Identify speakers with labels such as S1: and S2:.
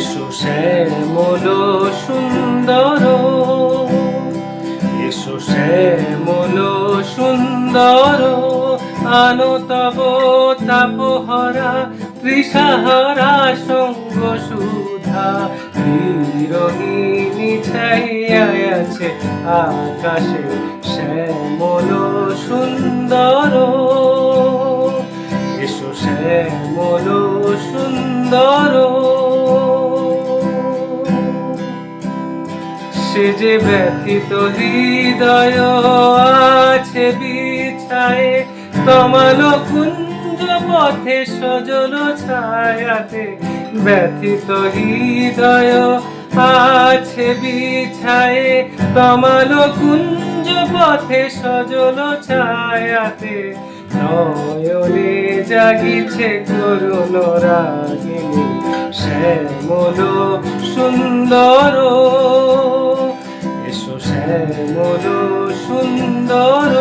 S1: এসো শ্যামল সুন্দর, এসো শ্যামল সুন্দর, আনো তব তাপহরা তৃষাহারা সঙ্গ সুধা। বিরোহিণী ছাইয়া আছে আকাশে শ্যামল সুন্দর, এসো শ্যামল সুন্দর। সে যে ব্যথিত হৃদয় আছে বিছায়ে তমাল কুঞ্জ পথে সজল ছায়াতে। ব্যথিত হৃদয় আছে বিছায়ে তমাল কুঞ্জ পথে সজল ছায়াতে। নয়নে জাগিছে করুণ রাগিনী শ্যামল সুন্দর, এসো শ্যামল সুন্দর।